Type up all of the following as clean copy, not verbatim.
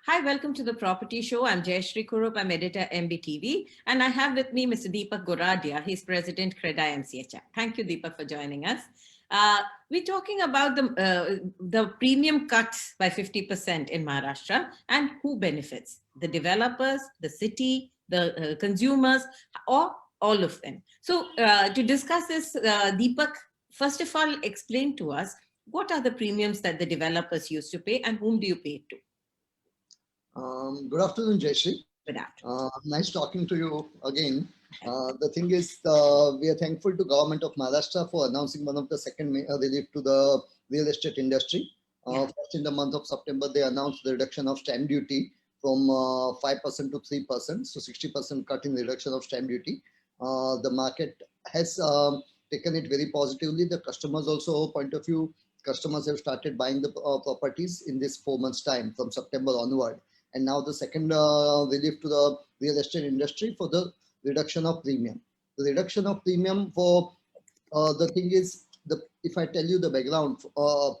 Hi, welcome to the Property Show. I'm Jayashree Kurup. I'm editor MBTV, and I have with me Mr. Deepak Goradia. He's president Creda MCHI. Thank you, Deepak, for joining us. We're talking about the premium cuts by 50% in Maharashtra and who benefits: the developers, the city, the consumers, or all of them. So, to discuss this, Deepak, first of all, explain to us what are the premiums that the developers used to pay, and whom do you pay it to? Good afternoon, Jayashree. Good afternoon. Nice talking to you again. The thing is, we are thankful to Government of Maharashtra for announcing one of the second relief to the real estate industry. First, in the month of September, they announced the reduction of stamp duty from 5% to 3%, so 60% cut in reduction of stamp duty. The market has taken it very positively. The customers also point of view, customers have started buying the properties in this 4 months time from September onward. And now the second relief to the real estate industry for the reduction of premium. The reduction of premium for the thing is, if I tell you the background,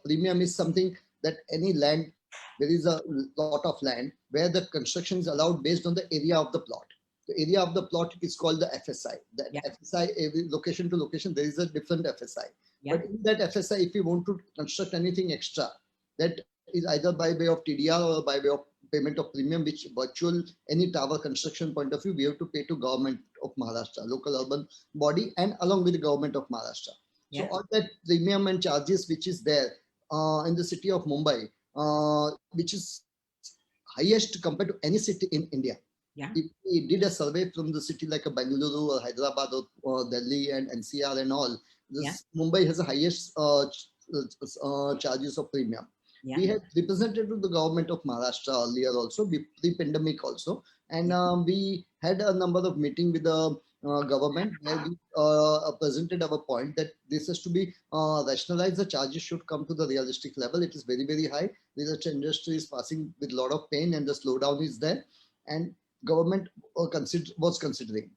premium is something that any land, there is a lot of land where the construction is allowed based on the area of the plot. The area of the plot is called the FSI. That FSI, every location to location, there is a different FSI. But in that FSI, if you want to construct anything extra, that is either by way of TDR or by way of payment of premium, which virtual any tower construction point of view, we have to pay to Government of Maharashtra, local urban body, and along with the Government of Maharashtra. So all that premium and charges which is there in the city of Mumbai, which is highest compared to any city in India. If we did a survey from the city like a Bengaluru or Hyderabad or Delhi and NCR and all, Mumbai has the highest charges of premium. We had represented to the Government of Maharashtra earlier also, pre-pandemic also, and we had a number of meetings with the government where we presented our point that this has to be rationalized. The charges should come to the realistic level. It is very, very high. The real estate industry is passing with a lot of pain and the slowdown is there. And government was considering.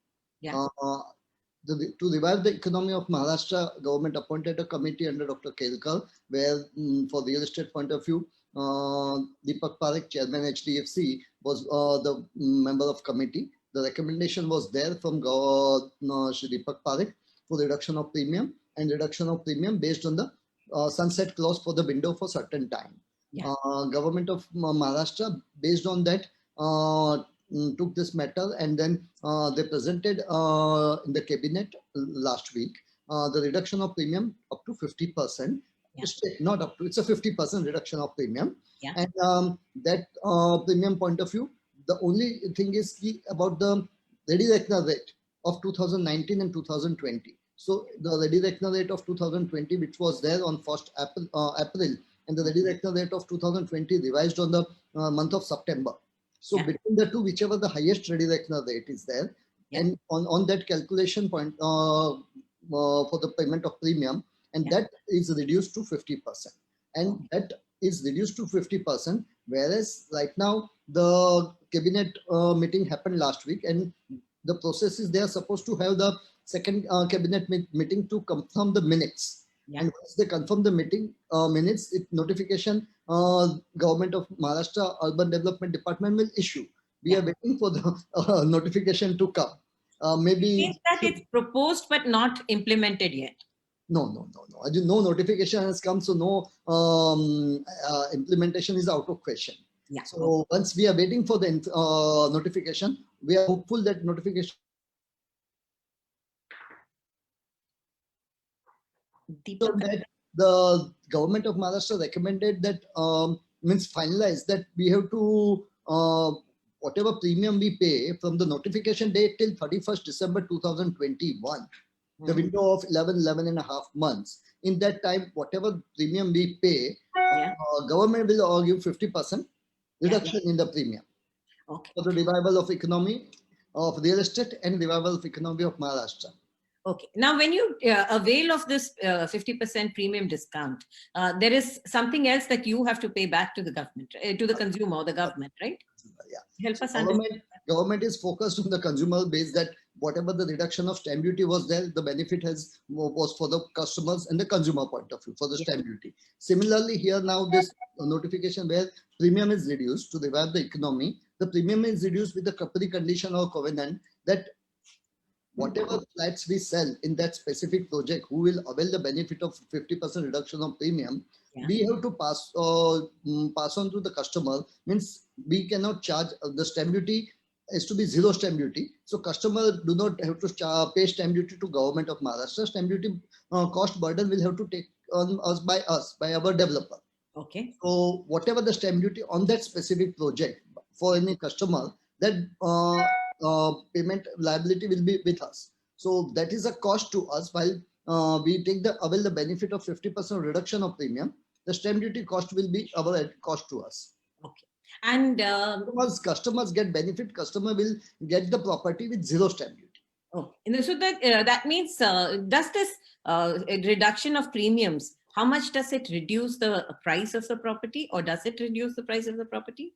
To revive the economy of Maharashtra, government appointed a committee under Dr. Kelkar, where for real estate point of view, Deepak Parekh, chairman HDFC, was the member of committee. The recommendation was there from Shri Deepak Parekh for reduction of premium and reduction of premium based on the sunset clause for the window for certain time. Government of Maharashtra, based on that, took this matter and then they presented in the cabinet last week the reduction of premium up to 50%. Not up to, it's a 50% reduction of premium. And that premium point of view, the only thing is about the ready reckoner rate of 2019 and 2020. So the ready reckoner rate of 2020, which was there on 1st April, and the ready reckoner rate of 2020 revised on the month of September. So between the two, whichever the highest ready reckoner rate is there, and on that calculation point for the payment of premium, and that is reduced to 50%. And that is reduced to 50%, whereas right now the cabinet meeting happened last week, and the process is they are supposed to have the second cabinet meeting to confirm the minutes. And once they confirm the meeting minutes, notification Government of Maharashtra Urban Development Department will issue. We are waiting for the notification to come. Maybe it means that it's proposed but not implemented yet. No. No notification has come, so no implementation is out of question. So once we are waiting for the notification, we are hopeful that notification. That the Government of Maharashtra recommended that means finalized that we have to whatever premium we pay from the notification date till 31st December 2021, the window of 11 and a half months. In that time, whatever premium we pay, government will give 50% reduction in the premium for the revival of economy of real estate and revival of economy of Maharashtra. Okay. Now, when you avail of this 50% premium discount, there is something else that you have to pay back to the government, to the consumer or the government, right? Help us understand. Government is focused on the consumer base, that whatever the reduction of stamp duty was there, the benefit was for the customers and the consumer point of view for the stamp duty. Similarly, here now this notification where premium is reduced to revive the economy, the premium is reduced with the precondition or covenant that whatever flats we sell in that specific project, who will avail the benefit of 50% reduction of premium, we have to pass on to the customer. Means we cannot charge the stamp duty is to be zero stamp duty. So customer do not have to pay stamp duty to government of Maharashtra. Stamp duty cost burden will have to take on by our developer. Okay. So whatever the stamp duty on that specific project for any customer, that payment liability will be with us. So that is a cost to us while we take avail the benefit of 50% reduction of premium. The stamp duty cost will be our cost to us. Okay. And customers get benefit. Customer will get the property with zero stamp duty. Okay. So that means does this reduction of premiums, how much does it reduce the price of the property, or does it reduce the price of the property?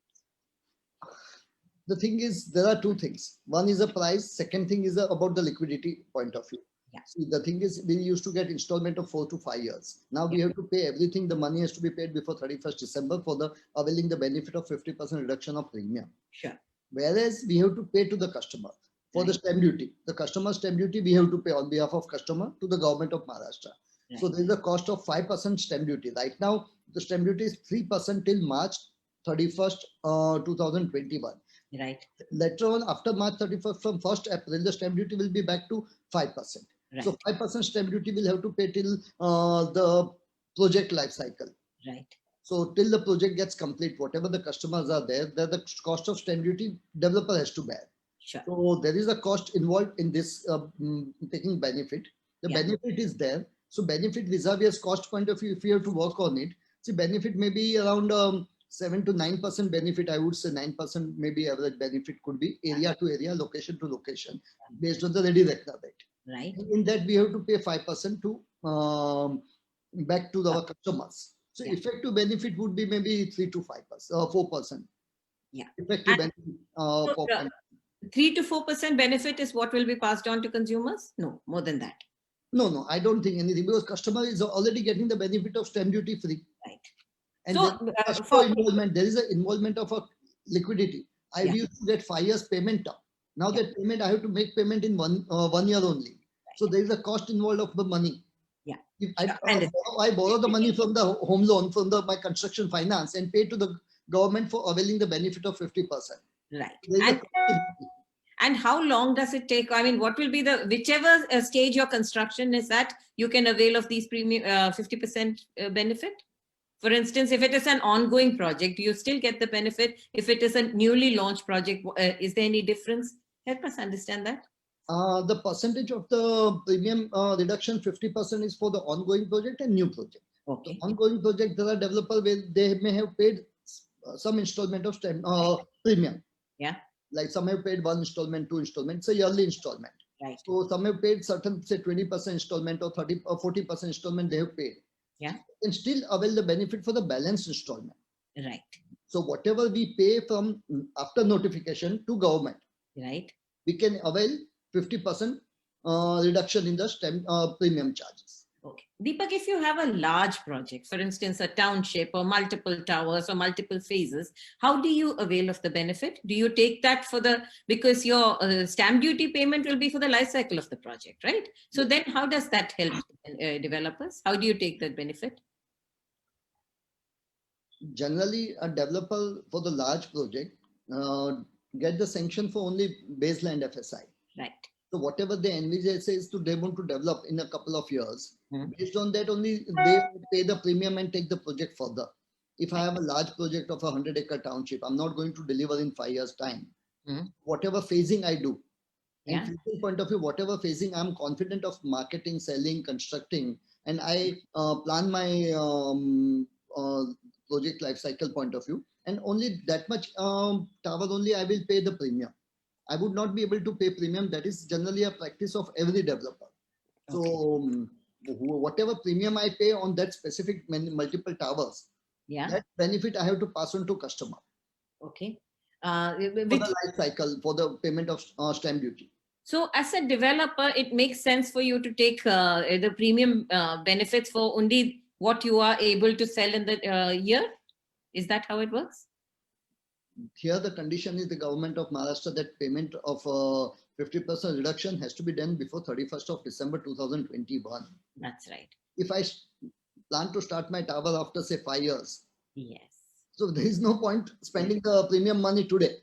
The thing is, there are two things. One is the price. Second thing is about the liquidity point of view. Yeah. See, the thing is, we used to get installment of 4 to 5 years. Now we have to pay everything. The money has to be paid before 31st December for the availing the benefit of 50% reduction of premium. Sure. Whereas we have to pay to the customer for the stamp duty. The customer stamp duty we have to pay on behalf of customer to the government of Maharashtra. Right. So there is a cost of 5% stamp duty. Right now, the stamp duty is 3% till March 31st, 2021. Right. Later on, after March 31st, from 1st April, the stamp duty will be back to 5%. Right. So 5% stamp duty will have to pay till the project life cycle. Right. So till the project gets complete, whatever the customers are there, the cost of stamp duty developer has to bear. Sure. So there is a cost involved in this taking benefit. The benefit is there. So benefit vis-a-vis cost point of view, if you have to work on it, see benefit may be around 7 to 9% benefit. I would say 9% maybe average benefit could be area to area, location to location, based on the ready reckoner rate. Right. In that we have to pay 5% to back to our customers. So effective benefit would be maybe 3 to 5%, 4%. Yeah. Effective benefit. 3 to 4% benefit is what will be passed on to consumers? No, more than that. No, I don't think anything, because customer is already getting the benefit of stamp duty free. Right. And so for involvement, there is an involvement of a liquidity. I used to get 5 years payment term. Now that payment, I have to make payment in 1 year only. Right. So there is a cost involved of the money. Yeah. If I borrow the money from the home loan, from my construction finance, and pay to the government for availing the benefit of 50%. Right. And how long does it take? I mean, what will be whichever stage your construction is at, you can avail of these premium 50% benefit? For instance, if it is an ongoing project, you still get the benefit. If it is a newly launched project, is there any difference? Help us understand that. The percentage of the premium reduction, 50% is for the ongoing project and new project. Okay. The ongoing project, there are developers where they may have paid some installment of premium. Yeah. Like some have paid 1 installment, 2 installments, a yearly installment. Right. So some have paid certain, say 20% installment or 30 or 40% installment they have paid. Yeah. And still avail the benefit for the balance installment. Right. So whatever we pay from after notification to government, right, we can avail 50% reduction in the premium charges. Okay. Deepak, if you have a large project, for instance, a township or multiple towers or multiple phases, how do you avail of the benefit? Do you take that because your stamp duty payment will be for the life cycle of the project, right? So then how does that help developers? How do you take that benefit? Generally, a developer for the large project get the sanction for only baseline FSI. Right. So whatever they envisage is they want to develop in a couple of years. Based on that only they pay the premium and take the project further. If I have a large project of 100-acre township, I'm not going to deliver in 5 years' time. Whatever phasing I do, and phasing point of view, whatever phasing I'm confident of marketing, selling, constructing, and I plan my project life cycle point of view, and only that much tower only I will pay the premium. I would not be able to pay premium. That is generally a practice of every developer. Okay. So whatever premium I pay on that specific multiple towers, that benefit I have to pass on to customer. Okay. For the life cycle, for the payment of stamp duty. So as a developer, it makes sense for you to take the premium benefits for only what you are able to sell in the year. Is that how it works? Here the condition is the government of Maharashtra that payment of 50% reduction has to be done before 31st of December 2021. That's right. If I plan to start my tower after say 5 years, Yes. so there is no point spending the premium money today.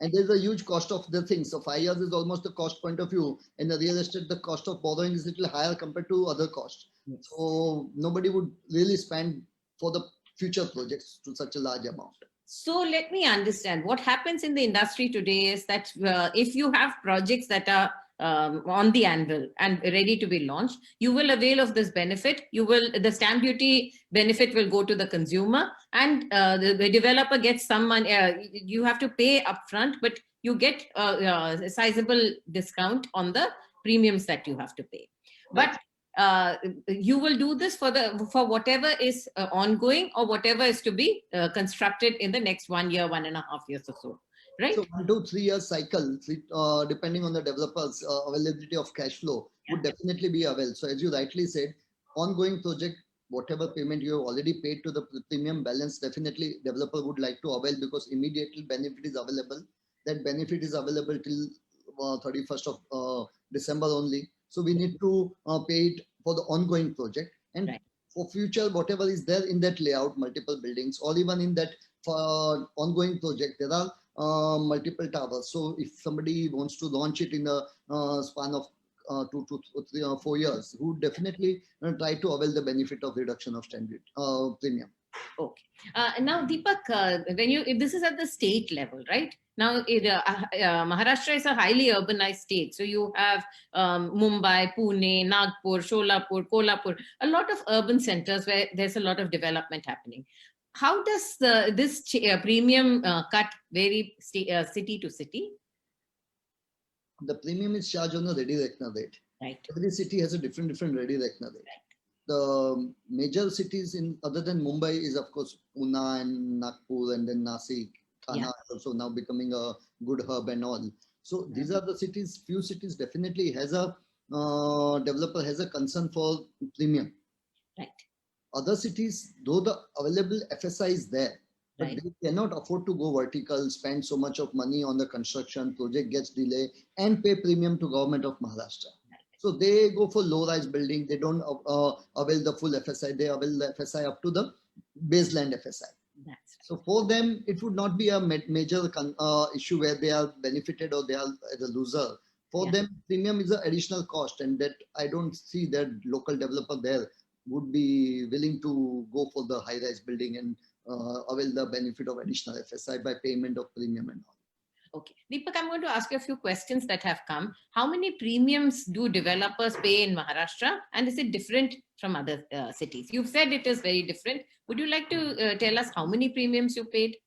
And there's a huge cost of the thing. So 5 years is almost the cost point of view. In the real estate, the cost of borrowing is a little higher compared to other costs. Yes. So nobody would really spend for the future projects to such a large amount. So let me understand what happens in the industry today is that if you have projects that are on the anvil and ready to be launched, you will avail of this benefit. The stamp duty benefit will go to the consumer, and the developer gets some money. You have to pay upfront, but you get a sizable discount on the premiums that you have to pay. But you will do this for whatever is ongoing or whatever is to be constructed in the next 1 year, 1.5 years or so, right? So 1 to 3 years cycle, depending on the developer's availability of cash flow, would definitely be available. So as you rightly said, ongoing project, whatever payment you have already paid to the premium balance, definitely developer would like to avail because immediately benefit is available. That benefit is available till 31st of December only. So we need to pay it for the ongoing project, and for future, whatever is there in that layout, multiple buildings, or even in that ongoing project, there are multiple towers. So if somebody wants to launch it in a span of 2 to 3 or 4 years, who definitely try to avail the benefit of reduction of standard premium. Okay. Now, Deepak, if this is at the state level, right? Now, Maharashtra is a highly urbanized state. So you have Mumbai, Pune, Nagpur, Sholapur, Kolhapur, a lot of urban centers where there's a lot of development happening. How does this premium cut vary city to city? The premium is charged on a ready reckoner rate. Right. Every city has a different ready reckoner rate. Right. The major cities other than Mumbai is of course Pune and Nagpur, and then Nasik, Thane also now becoming a good hub and all. So these are the cities. Few cities definitely has a developer has a concern for premium. Right. Other cities, though the available FSI is there, but right. they cannot afford to go vertical, spend so much of money on the construction, project gets delayed, and pay premium to government of Maharashtra. So they go for low-rise building. They don't avail the full FSI. They avail the FSI up to the baseline FSI. That's right. So for them, it would not be a major issue where they are benefited or they are the loser. For them, premium is an additional cost, and that I don't see that local developer there would be willing to go for the high-rise building and avail the benefit of additional FSI by payment of premium and all. Okay. Deepak, I'm going to ask you a few questions that have come. How many premiums do developers pay in Maharashtra? And is it different from other cities? You've said it is very different. Would you like to tell us how many premiums you paid?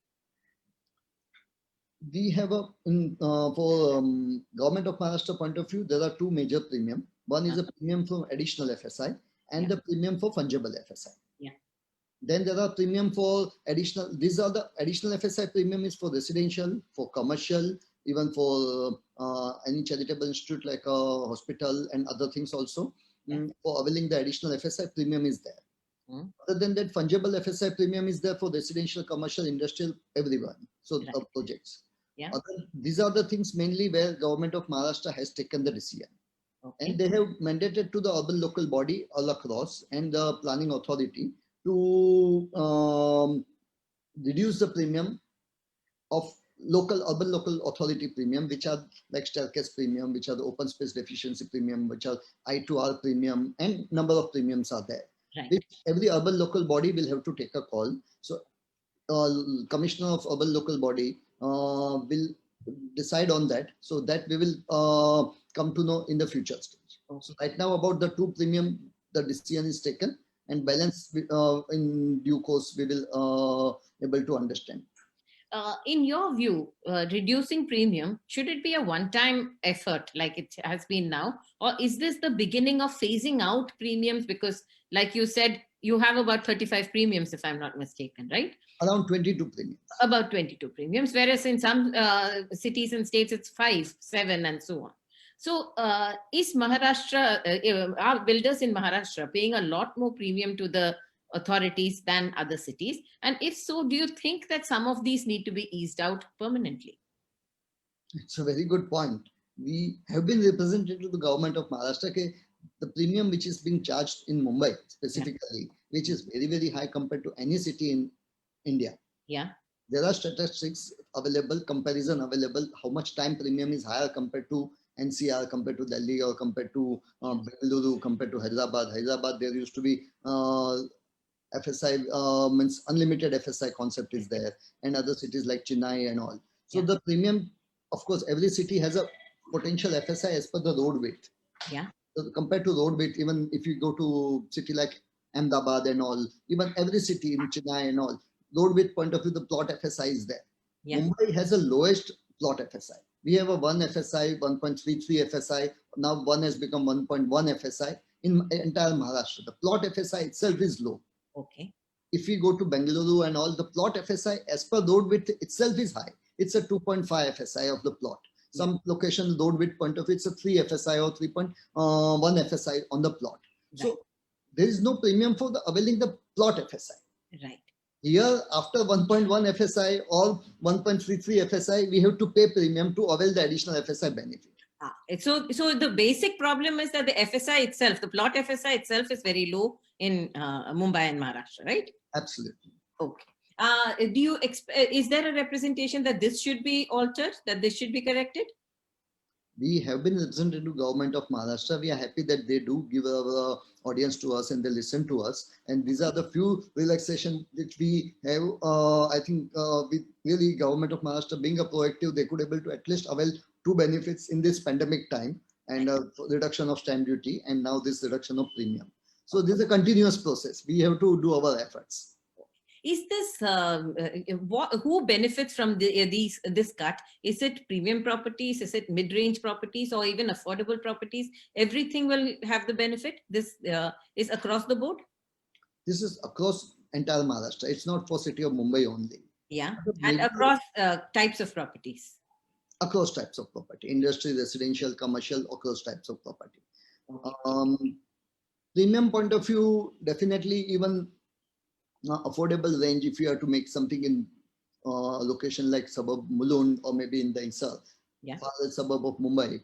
We have for government of Maharashtra point of view, there are two major premium. One is a premium for additional FSI and the premium for fungible FSI. Yeah. Then there are premium for additional, these are the additional FSI premium is for residential, for commercial, even for any charitable institute like a hospital and other things also. For availing the additional FSI premium is there. Other than that, fungible FSI premium is there for residential, commercial, industrial, everyone. So projects. Yeah. These are the things mainly where government of Maharashtra has taken the decision. Okay. And they have mandated to the urban local body all across and the planning authority to reduce the premium of urban local authority premium, which are like staircase premium, which are the open space deficiency premium, which are I2R premium, and number of premiums are there. Right. Which every urban local body will have to take a call. So Commissioner of Urban Local Body will decide on that, so that we will come to know in the future stage. Okay. So right now about the two premium, the decision is taken, and balance in due course we will able to understand. In your view, reducing premium, should it be a one-time effort like it has been now? Or is this the beginning of phasing out premiums? Because like you said, you have about 35 premiums, if I'm not mistaken, right? Around 22 premiums. About 22 premiums, whereas in some cities and states, it's 5, 7, and so on. So, is Maharashtra, are builders in Maharashtra paying a lot more premium to the authorities than other cities? And if so, do you think that some of these need to be eased out permanently? It's a very good point. We have been represented to the government of Maharashtra. The premium which is being charged in Mumbai specifically, which is very, very high compared to any city in India. Yeah. There are statistics available, comparison available, how much time premium is higher compared to NCR, compared to Delhi, or compared to Bengaluru, compared to Hyderabad. Hyderabad, there used to be FSI, means unlimited FSI concept is there, and other cities like Chennai and all. So Yeah. the premium, of course, every city has a potential FSI as per the road width. Yeah. So compared to road width, even if you go to city like Ahmedabad and all, even every city in Chennai and all, road width point of view, the plot FSI is there. Yeah. Mumbai has the lowest plot FSI. We have a 1 FSI, 1.33 FSI. Now 1 has become 1.1 FSI in entire Maharashtra. The plot FSI itself is low. Okay. If we go to Bengaluru and all, the plot FSI as per road width itself is high. It's a 2.5 FSI of the plot. Some location road width point of view, it's a 3 FSI or 3.1 FSI on the plot. Right. So there is no premium for the availing the plot FSI. Right. Here, after 1.1 FSI or 1.33 FSI, we have to pay premium to avail the additional FSI benefit. So the basic problem is that the FSI itself, the plot FSI itself is very low in Mumbai and Maharashtra, right? Absolutely. Okay. Is there a representation that this should be altered, that this should be corrected? We have been represented to government of Maharashtra. We are happy that they do give our audience to us and they listen to us. And these are the few relaxation which we have. I think with really government of Maharashtra being a proactive, they could able to at least avail two benefits in this pandemic time, and reduction of stamp duty, and now this reduction of premium. So this is a continuous process. We have to do our efforts. Is this who benefits from this cut? Is it premium properties? Is it mid-range properties, or even affordable properties? Everything will have the benefit. This is across the board. This is across entire Maharashtra. It's not for city of Mumbai only. Yeah, and across types of properties. Across types of property, industry, residential, commercial, across types of property. Okay. Premium point of view, definitely even affordable range. If you have to make something in location like suburb Mulund or maybe in the Insar, suburb of Mumbai,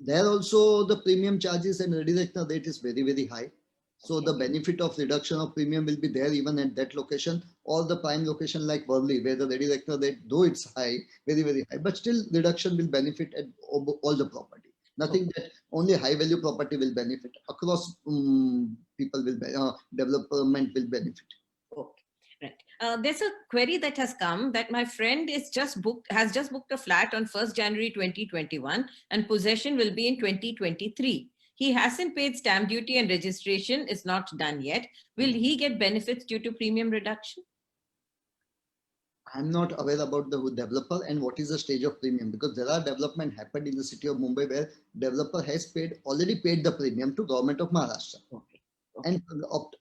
there also the premium charges and redirector rate is very, very high. So the benefit of reduction of premium will be there even at that location, or the prime location like Worli, where the redirector rate, though it's high, very, very high, but still reduction will benefit at all the property. Nothing that only high value property will benefit. Across people will development will benefit. Okay, right. There's a query that has come that my friend has just booked a flat on 1st January 2021, and possession will be in 2023. He hasn't paid stamp duty and registration is not done yet. Will he get benefits due to premium reduction? I'm not aware about the developer and what is the stage of premium, because there are development happened in the city of Mumbai where developer has already paid the premium to government of Maharashtra. Okay. And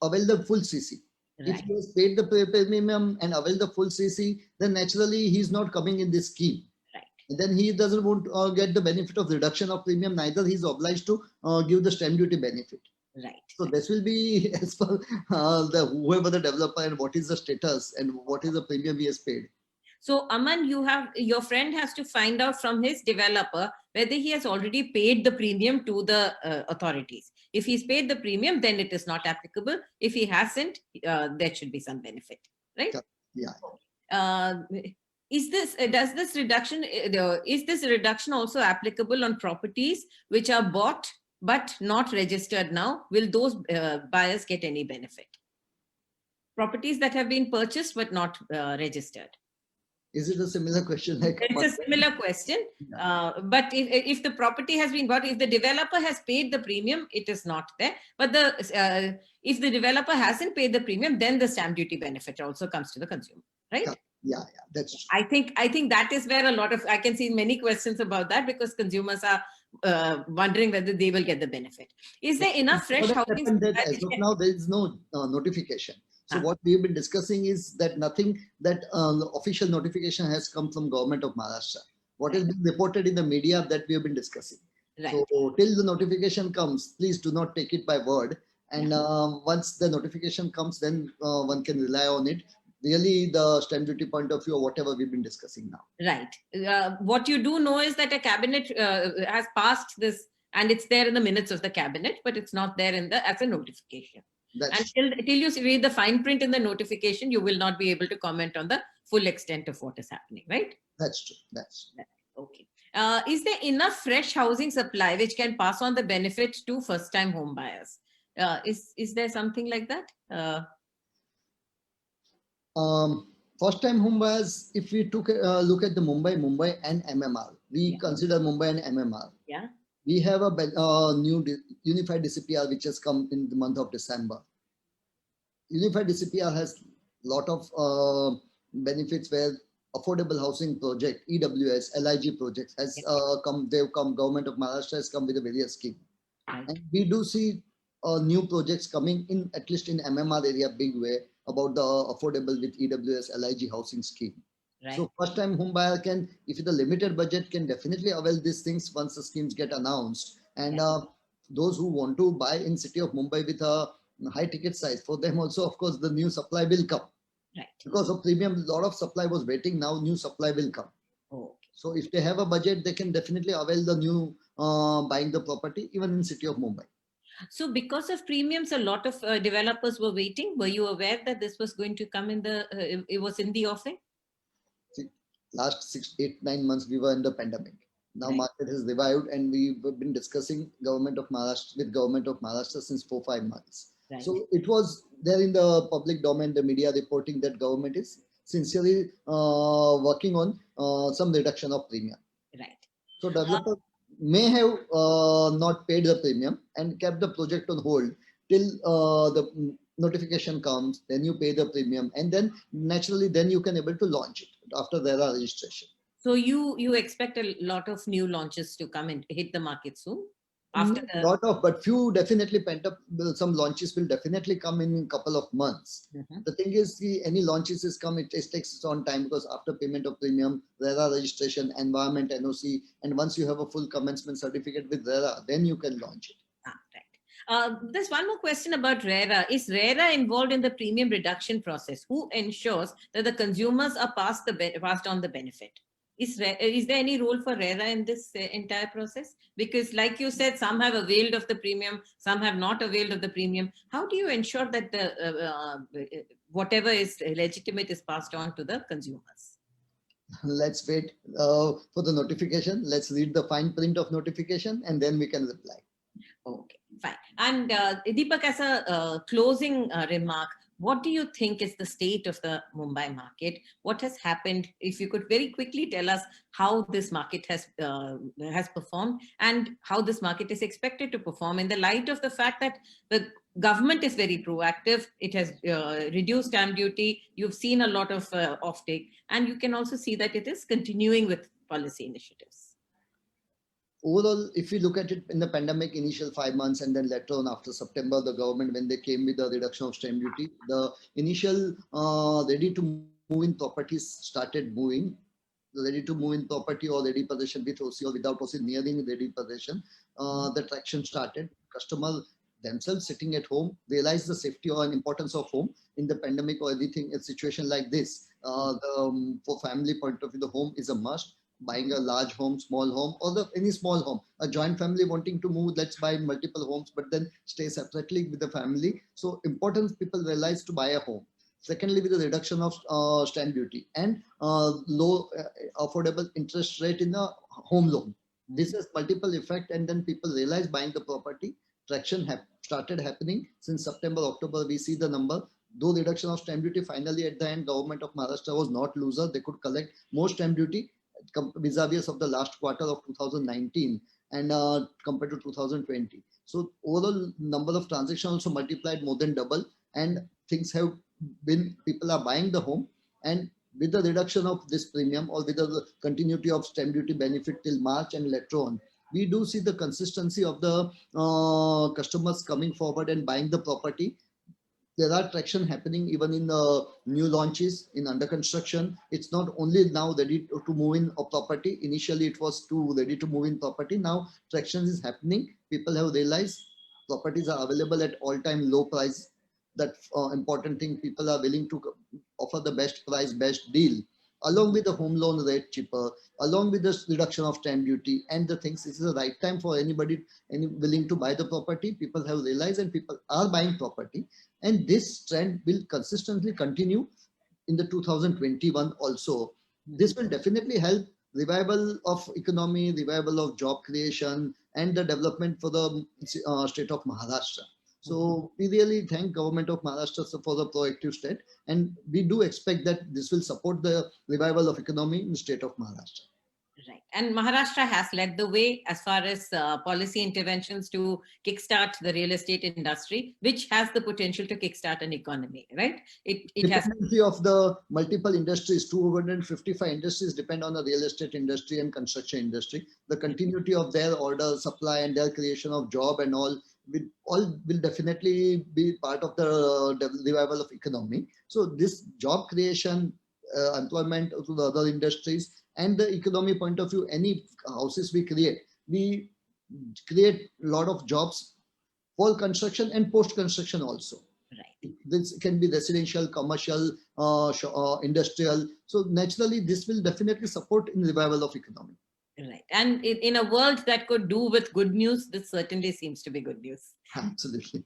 avail the full CC. Right. If he has paid the premium and avail the full CC, then naturally he's not coming in this scheme. Right. And then he doesn't want to get the benefit of reduction of premium, neither he's obliged to give the stamp duty benefit. Right. So this will be as per whoever the developer and what is the status and what is the premium he has paid. So Aman, your friend has to find out from his developer whether he has already paid the premium to the authorities. If he's paid the premium, then it is not applicable. If he hasn't, there should be some benefit, right? Yeah. Is this reduction also applicable on properties which are bought but not registered now? Will those buyers get any benefit? Properties that have been purchased but not registered. Is it a similar question? It's a similar question. But if the property has been bought, if the developer has paid the premium, it is not there. But if the developer hasn't paid the premium, then the stamp duty benefit also comes to the consumer, right? Yeah, that's true. I think that is where I can see many questions about that, because consumers are wondering whether they will get the benefit. Is there enough fresh housing? As of now, there is no notification. So what we have been discussing is that nothing that official notification has come from government of Maharashtra. What has been reported in the media that we have been discussing. Right. So till the notification comes, please do not take it by word. And once the notification comes, then one can rely on it. Really, the stamp duty point of view, or whatever we've been discussing now. Right. What you do know is that a cabinet has passed this, and it's there in the minutes of the cabinet, but it's not there in the as a notification. And That's till you read the fine print in the notification, you will not be able to comment on the full extent of what is happening, right? that's true. That's Okay. Is there enough fresh housing supply which can pass on the benefit to first-time home buyers? Is there something like that? First time home buyers, if we took a look at the Mumbai and MMR, we Yeah. consider Mumbai and MMR. Yeah. We have a new unified DCPR which has come in the month of December. Unified DCPR has lot of benefits where affordable housing project, EWS, LIG projects has come, they've come, government of Maharashtra has come with a various scheme. Right. And we do see new projects coming in, at least in MMR area, big way about the affordable with EWS, LIG housing scheme. Right. So first time home buyer can, if with a limited budget, can definitely avail these things once the schemes get announced. And those who want to buy in city of Mumbai with a high ticket size, for them also, of course, the new supply will come. Right. Because of premium, a lot of supply was waiting, now new supply will come. Oh, okay. So if they have a budget, they can definitely avail the new buying the property, even in city of Mumbai. So because of premiums, a lot of developers were waiting. Were you aware that this was going to come in the, it was in the offing? See, last 6, 8, 9 months, we were in the pandemic. Now Right. market has revived, and we've been discussing government of Maharashtra with government of Maharashtra since 4, 5 months. Right. So it was there in the public domain, the media reporting that government is sincerely working on some reduction of premium. Right. So developer may have not paid the premium and kept the project on hold till the notification comes, then you pay the premium, and then naturally then you can able to launch it after there are registration. So you expect a lot of new launches to come and hit the market soon? After the Lot of, but few definitely pent up. Some launches will definitely come in a couple of months. The thing is, any launches is come, it takes its own time, because after payment of premium, RERA registration, environment, NOC, and once you have a full commencement certificate with RERA, then you can launch it. Right. There's one more question about RERA. Is RERA involved in the premium reduction process? Who ensures that the consumers are passed on the benefit? Is there any role for RERA in this entire process? Because like you said, some have availed of the premium, some have not availed of the premium. How do you ensure that the whatever is legitimate is passed on to the consumers? Let's wait for the notification. Let's read the fine print of notification, and then we can reply. Okay, fine. And Deepak, as a closing remark, what do you think is the state of the Mumbai market? What has happened? If you could very quickly tell us how this market has performed and how this market is expected to perform in the light of the fact that the government is very proactive. It has reduced stamp duty. You've seen a lot of offtake, and you can also see that it is continuing with policy initiatives. Overall, if you look at it in the pandemic initial 5 months, and then later on after September, the government, when they came with the reduction of stamp duty, the initial ready to move in properties started moving. The ready to move in property or ready possession with OC or without OC nearing ready possession, the traction started. Customers themselves sitting at home realize the safety or importance of home in the pandemic or anything, a situation like this. For family point of view, the home is a must. Buying a large home, small home, or any small home, a joint family wanting to move, let's buy multiple homes, but then stay separately with the family. So important people realize to buy a home. Secondly, with the reduction of stamp duty and low affordable interest rate in a home loan. This has multiple effect, and then people realize buying the property. Traction started happening since September, October. We see the number. Though reduction of stamp duty, finally at the end, government of Maharashtra was not loser. They could collect more stamp duty vis-a-vis of the last quarter of 2019 and compared to 2020. So overall number of transactions also multiplied more than double, and things have been, people are buying the home, and with the reduction of this premium or with the continuity of stamp duty benefit till March and later on, we do see the consistency of the customers coming forward and buying the property. there are traction happening even in the new launches in under construction. It's not only now ready to move in a property. Initially, it was too ready to move in property. Now traction is happening. People have realized properties are available at all-time low price. That important thing. People are willing to offer the best price, best deal, along with the home loan rate cheaper, along with the reduction of stamp duty and the things. This is the right time for anybody any willing to buy the property. People have realized and people are buying property, and this trend will consistently continue in the 2021 also. This will definitely help revival of economy, revival of job creation, and the development for the state of Maharashtra. So we really thank government of Maharashtra for the proactive step, and we do expect that this will support the revival of economy in the state of Maharashtra. Right. And Maharashtra has led the way as far as policy interventions to kickstart the real estate industry, which has the potential to kickstart an economy, right? It has. Dependency of the multiple industries, 255 industries depend on the real estate industry and construction industry. The continuity of their order supply and their creation of job and all will definitely be part of the revival of economy. So this job creation, employment to the other industries, and the economy point of view, any houses we create a lot of jobs for construction and post construction also. Right. This can be residential, commercial, industrial. So naturally, this will definitely support in revival of economy. Right. And in a world that could do with good news, this certainly seems to be good news. Absolutely.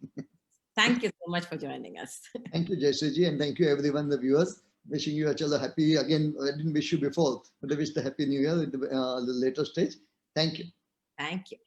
Thank you so much for joining us. Thank you, Jayshree, and thank you everyone, the viewers. Wishing you a happy, again, I didn't wish you before, but I wish the happy new year at the later stage. Thank you. Thank you.